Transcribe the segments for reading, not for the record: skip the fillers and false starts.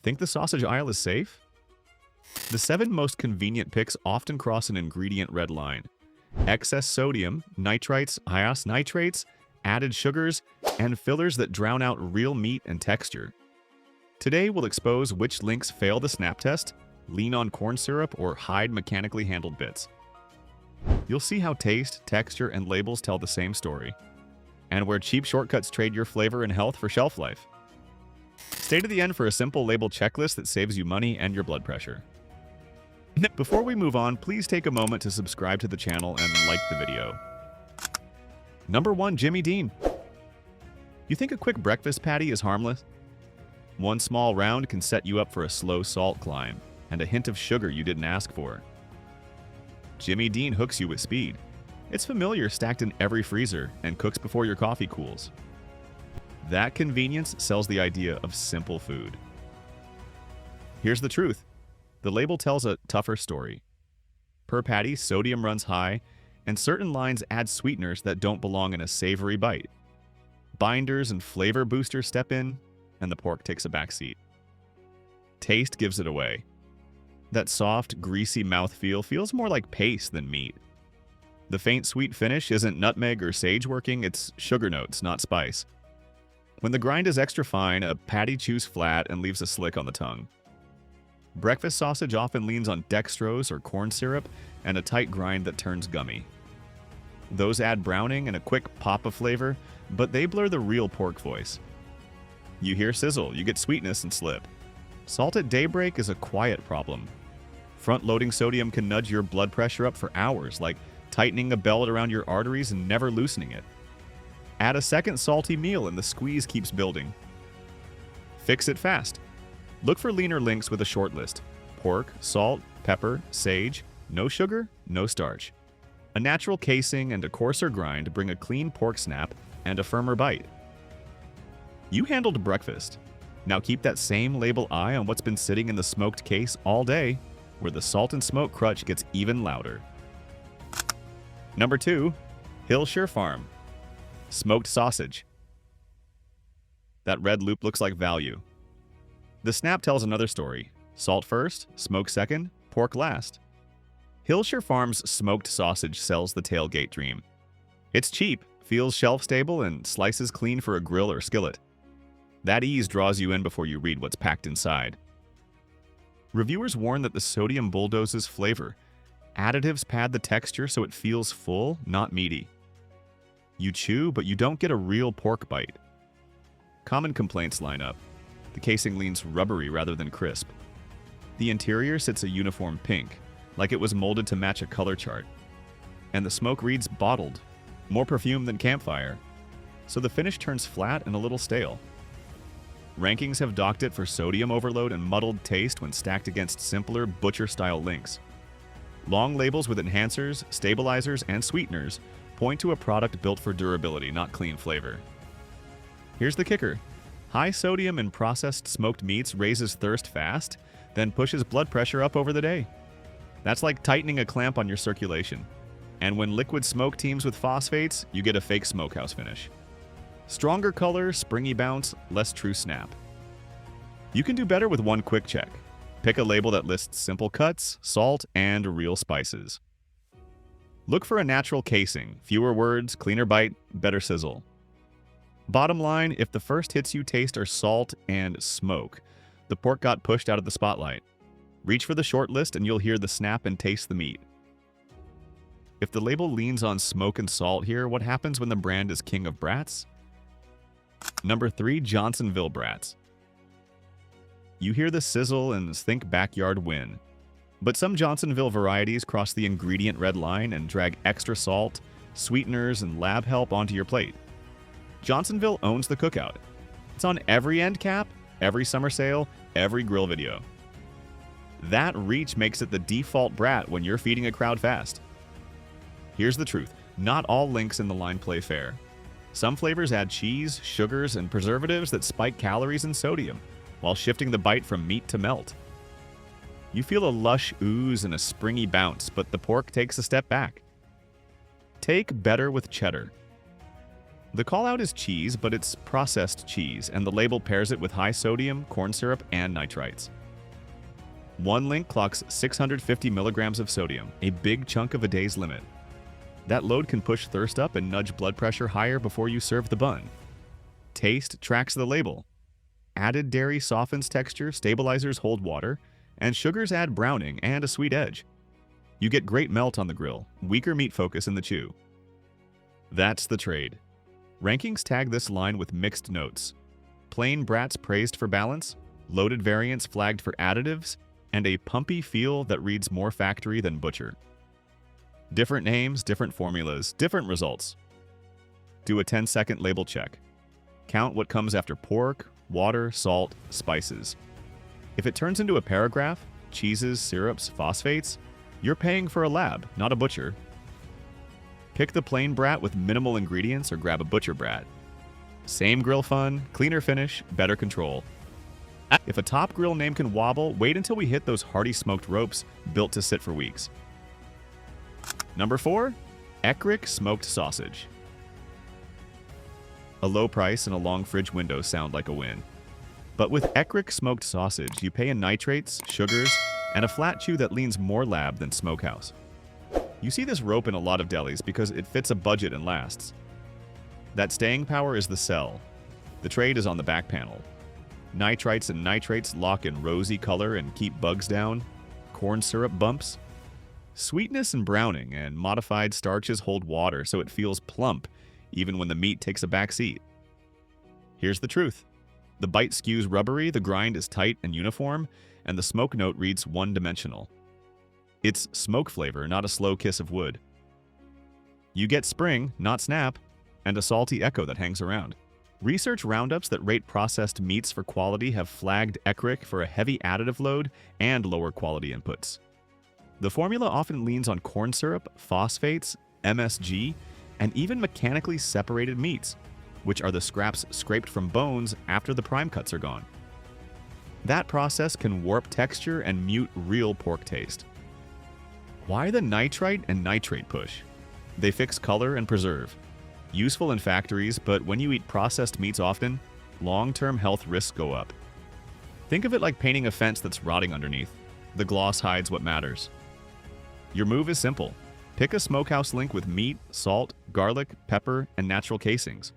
Think the sausage aisle is safe? The 7 most convenient picks often cross an ingredient red line. Excess sodium, nitrites, nitrates, added sugars, and fillers that drown out real meat and texture. Today we'll expose which links fail the snap test, lean on corn syrup, or hide mechanically handled bits. You'll see how taste, texture, and labels tell the same story, and where cheap shortcuts trade your flavor and health for shelf life. Stay to the end for a simple label checklist that saves you money and your blood pressure. Before we move on, please take a moment to subscribe to the channel and like the video. Number 1. Jimmy Dean. You think a quick breakfast patty is harmless? One small round can set you up for a slow salt climb and a hint of sugar you didn't ask for. Jimmy Dean hooks you with speed. It's familiar, stacked in every freezer, and cooks before your coffee cools. That convenience sells the idea of simple food. Here's the truth. The label tells a tougher story. Per patty, sodium runs high, and certain lines add sweeteners that don't belong in a savory bite. Binders and flavor boosters step in, and the pork takes a backseat. Taste gives it away. That soft, greasy mouthfeel feels more like paste than meat. The faint sweet finish isn't nutmeg or sage working, it's sugar notes, not spice. When the grind is extra fine, a patty chews flat and leaves a slick on the tongue. Breakfast sausage often leans on dextrose or corn syrup and a tight grind that turns gummy. Those add browning and a quick pop of flavor, but they blur the real pork voice. You hear sizzle, you get sweetness and slip. Salt at daybreak is a quiet problem. Front-loading sodium can nudge your blood pressure up for hours, like tightening a belt around your arteries and never loosening it. Add a second salty meal and the squeeze keeps building. Fix it fast. Look for leaner links with a short list. Pork, salt, pepper, sage, no sugar, no starch. A natural casing and a coarser grind bring a clean pork snap and a firmer bite. You handled breakfast. Now keep that same label eye on what's been sitting in the smoked case all day, where the salt and smoke crunch gets even louder. Number 2. Hillshire Farm. Smoked sausage. That red loop looks like value. The snap tells another story. Salt first, smoke second, pork last. Hillshire Farm's smoked sausage sells the tailgate dream. It's cheap, feels shelf-stable, and slices clean for a grill or skillet. That ease draws you in before you read what's packed inside. Reviewers warn that the sodium bulldozes flavor. Additives pad the texture so it feels full, not meaty. You chew, but you don't get a real pork bite. Common complaints line up. The casing leans rubbery rather than crisp. The interior sits a uniform pink, like it was molded to match a color chart. And the smoke reads bottled, more perfume than campfire. So the finish turns flat and a little stale. Rankings have docked it for sodium overload and muddled taste when stacked against simpler butcher-style links. Long labels with enhancers, stabilizers, and sweeteners point to a product built for durability, not clean flavor. Here's the kicker. High sodium in processed smoked meats raises thirst fast, then pushes blood pressure up over the day. That's like tightening a clamp on your circulation. And when liquid smoke teams with phosphates, you get a fake smokehouse finish. Stronger color, springy bounce, less true snap. You can do better with one quick check. Pick a label that lists simple cuts, salt, and real spices. Look for a natural casing, fewer words, cleaner bite, better sizzle. Bottom line, if the first hits you taste are salt and smoke, the pork got pushed out of the spotlight. Reach for the short list and you'll hear the snap and taste the meat. If the label leans on smoke and salt here, what happens when the brand is king of brats? Number 3. Johnsonville brats. You hear the sizzle and think backyard win. But some Johnsonville varieties cross the ingredient red line and drag extra salt, sweeteners, and lab help onto your plate. Johnsonville owns the cookout. It's on every end cap, every summer sale, every grill video. That reach makes it the default brat when you're feeding a crowd fast. Here's the truth. Not all links in the line play fair. Some flavors add cheese, sugars, and preservatives that spike calories and sodium, while shifting the bite from meat to melt. You feel a lush ooze and a springy bounce, but the pork takes a step back. Take better with cheddar. The call-out is cheese, but it's processed cheese, and the label pairs it with high sodium, corn syrup, and nitrites. One link clocks 650 milligrams of sodium, a big chunk of a day's limit. That load can push thirst up and nudge blood pressure higher before you serve the bun. Taste tracks the label. Added dairy softens texture, stabilizers hold water, and sugars add browning and a sweet edge. You get great melt on the grill, weaker meat focus in the chew. That's the trade. Rankings tag this line with mixed notes. Plain brats praised for balance, loaded variants flagged for additives, and a pumpy feel that reads more factory than butcher. Different names, different formulas, different results. Do a 10-second label check. Count what comes after pork, water, salt, spices. If it turns into a paragraph, cheeses, syrups, phosphates, you're paying for a lab, not a butcher. Pick the plain brat with minimal ingredients or grab a butcher brat. Same grill fun, cleaner finish, better control. If a top grill name can wobble, wait until we hit those hearty smoked ropes built to sit for weeks. Number 4, Eckrich smoked sausage. A low price and a long fridge window sound like a win. But with Eckrich smoked sausage, you pay in nitrates, sugars, and a flat chew that leans more lab than smokehouse. You see this rope in a lot of delis because it fits a budget and lasts. That staying power is the sell. The trade is on the back panel. Nitrites and nitrates lock in rosy color and keep bugs down. Corn syrup bumps. Sweetness and browning and modified starches hold water so it feels plump even when the meat takes a back seat. Here's the truth. The bite skews rubbery, the grind is tight and uniform, and the smoke note reads one-dimensional. It's smoke flavor, not a slow kiss of wood. You get spring, not snap, and a salty echo that hangs around. Research roundups that rate processed meats for quality have flagged Eckrich for a heavy additive load and lower quality inputs. The formula often leans on corn syrup, phosphates, MSG, and even mechanically separated meats, which are the scraps scraped from bones after the prime cuts are gone. That process can warp texture and mute real pork taste. Why the nitrite and nitrate push? They fix color and preserve. Useful in factories, but when you eat processed meats often, long-term health risks go up. Think of it like painting a fence that's rotting underneath. The gloss hides what matters. Your move is simple. Pick a smokehouse link with meat, salt, garlic, pepper, and natural casings.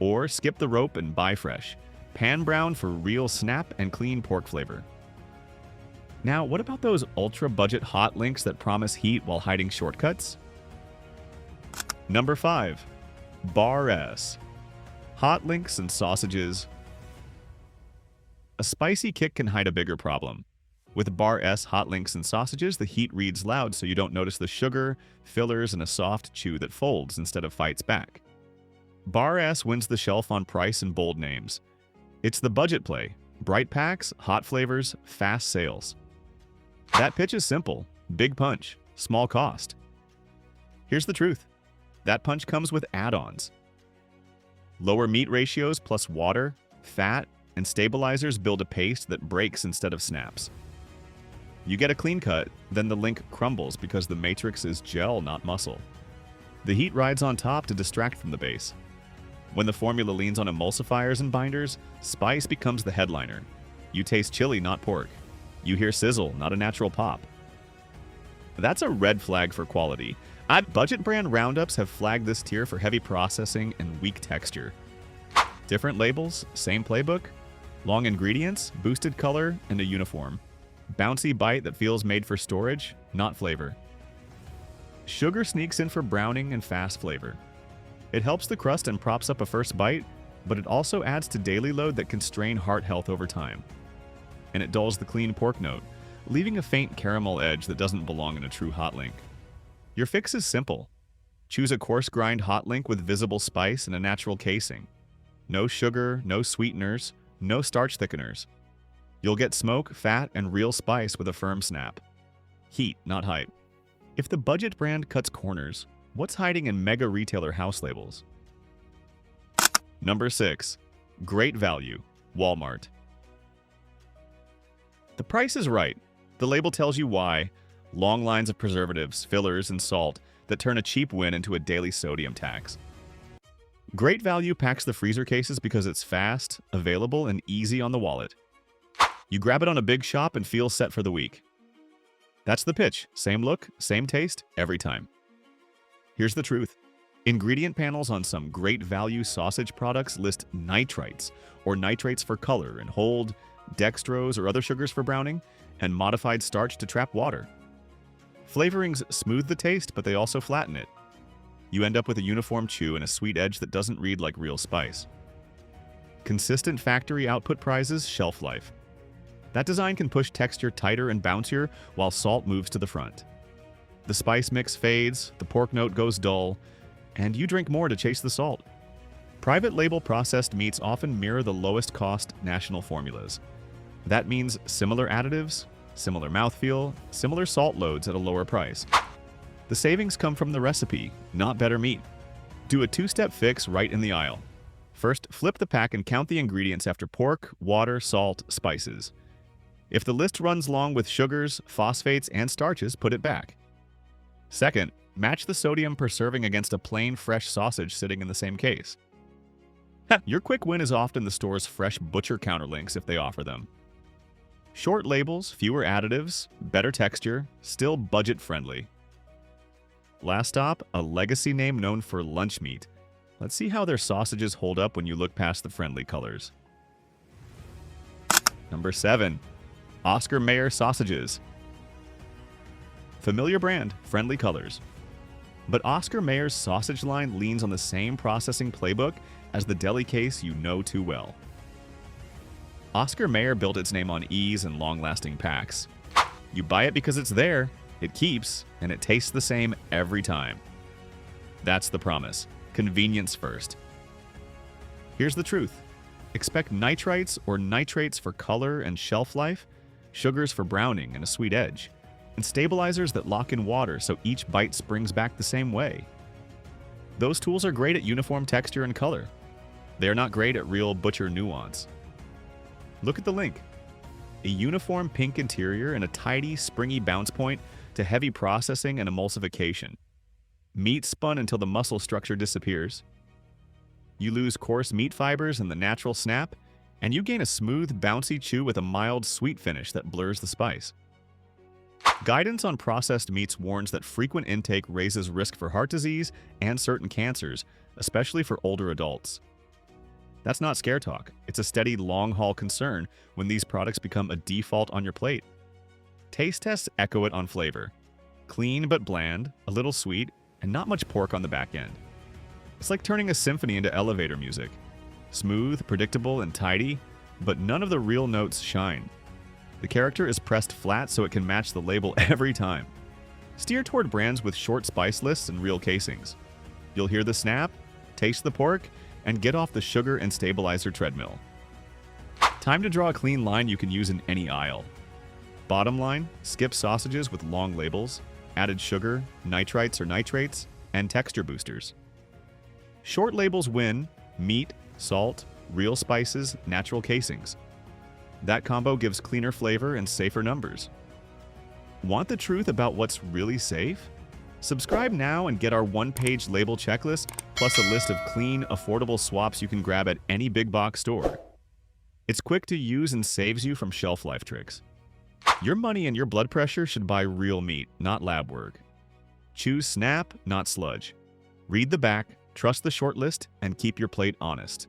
Or skip the rope and buy fresh. Pan brown for real snap and clean pork flavor. Now, what about those ultra-budget hot links that promise heat while hiding shortcuts? Number 5. Bar S. Hot links and sausages. A spicy kick can hide a bigger problem. With Bar S hot links and sausages, the heat reads loud so you don't notice the sugar, fillers, and a soft chew that folds instead of fights back. Bar S wins the shelf on price and bold names. It's the budget play. Bright packs, hot flavors, fast sales. That pitch is simple. Big punch, small cost. Here's the truth. That punch comes with add-ons. Lower meat ratios plus water, fat, and stabilizers build a paste that breaks instead of snaps. You get a clean cut, then the link crumbles because the matrix is gel, not muscle. The heat rides on top to distract from the base. When the formula leans on emulsifiers and binders, spice becomes the headliner. You taste chili, not pork. You hear sizzle, not a natural pop. That's a red flag for quality. Budget brand roundups have flagged this tier for heavy processing and weak texture. Different labels, same playbook. Long ingredients, boosted color, and a uniform. Bouncy bite that feels made for storage, not flavor. Sugar sneaks in for browning and fast flavor. It helps the crust and props up a first bite, but it also adds to daily load that can strain heart health over time. And it dulls the clean pork note, leaving a faint caramel edge that doesn't belong in a true hot link. Your fix is simple. Choose a coarse grind hot link with visible spice and a natural casing. No sugar, no sweeteners, no starch thickeners. You'll get smoke, fat, and real spice with a firm snap. Heat, not hype. If the budget brand cuts corners, what's hiding in mega retailer house labels? Number 6. Great value. Walmart. The price is right. The label tells you why. Long lines of preservatives, fillers, and salt that turn a cheap win into a daily sodium tax. Great Value packs the freezer cases because it's fast, available, and easy on the wallet. You grab it on a big shop and feel set for the week. That's the pitch. Same look, same taste, every time. Here's the truth. Ingredient panels on some Great Value sausage products list nitrites, or nitrates for color and hold, dextrose or other sugars for browning, and modified starch to trap water. Flavorings smooth the taste, but they also flatten it. You end up with a uniform chew and a sweet edge that doesn't read like real spice. Consistent factory output prizes shelf life. That design can push texture tighter and bouncier while salt moves to the front. The spice mix fades, the pork note goes dull, and you drink more to chase the salt. Private label processed meats often mirror the lowest cost national formulas. That means similar additives, similar mouthfeel, similar salt loads at a lower price. The savings come from the recipe, not better meat. Do a two-step fix right in the aisle. First, flip the pack and count the ingredients after pork, water, salt, spices. If the list runs long with sugars, phosphates, and starches, put it back. Second, match the sodium per serving against a plain, fresh sausage sitting in the same case. Your quick win is often the store's fresh butcher counterlinks if they offer them. Short labels, fewer additives, better texture, still budget-friendly. Last stop, a legacy name known for lunch meat. Let's see how their sausages hold up when you look past the friendly colors. Number 7. Oscar Mayer sausages. Familiar brand, friendly colors. But Oscar Mayer's sausage line leans on the same processing playbook as the deli case you know too well. Oscar Mayer built its name on ease and long-lasting packs. You buy it because it's there, it keeps, and it tastes the same every time. That's the promise. Convenience first. Here's the truth. Expect nitrites or nitrates for color and shelf life, sugars for browning and a sweet edge, and stabilizers that lock in water so each bite springs back the same way. Those tools are great at uniform texture and color. They are not great at real butcher nuance. Look at the link. A uniform pink interior and a tidy, springy bounce point to heavy processing and emulsification. Meat spun until the muscle structure disappears. You lose coarse meat fibers and the natural snap, and you gain a smooth, bouncy chew with a mild, sweet finish that blurs the spice. Guidance on processed meats warns that frequent intake raises risk for heart disease and certain cancers, especially for older adults. That's not scare talk. It's a steady, long-haul concern when these products become a default on your plate. Taste tests echo it on flavor. Clean but bland, a little sweet, and not much pork on the back end. It's like turning a symphony into elevator music. Smooth, predictable, and tidy, but none of the real notes shine. The character is pressed flat so it can match the label every time. Steer toward brands with short spice lists and real casings. You'll hear the snap, taste the pork, and get off the sugar and stabilizer treadmill. Time to draw a clean line you can use in any aisle. Bottom line, skip sausages with long labels, added sugar, nitrites or nitrates, and texture boosters. Short labels win: meat, salt, real spices, natural casings. That combo gives cleaner flavor and safer numbers. Want the truth about what's really safe? Subscribe now and get our one-page label checklist, plus a list of clean, affordable swaps you can grab at any big box store. It's quick to use and saves you from shelf life tricks. Your money and your blood pressure should buy real meat, not lab work. Choose snap, not sludge. Read the back, trust the short list, and keep your plate honest.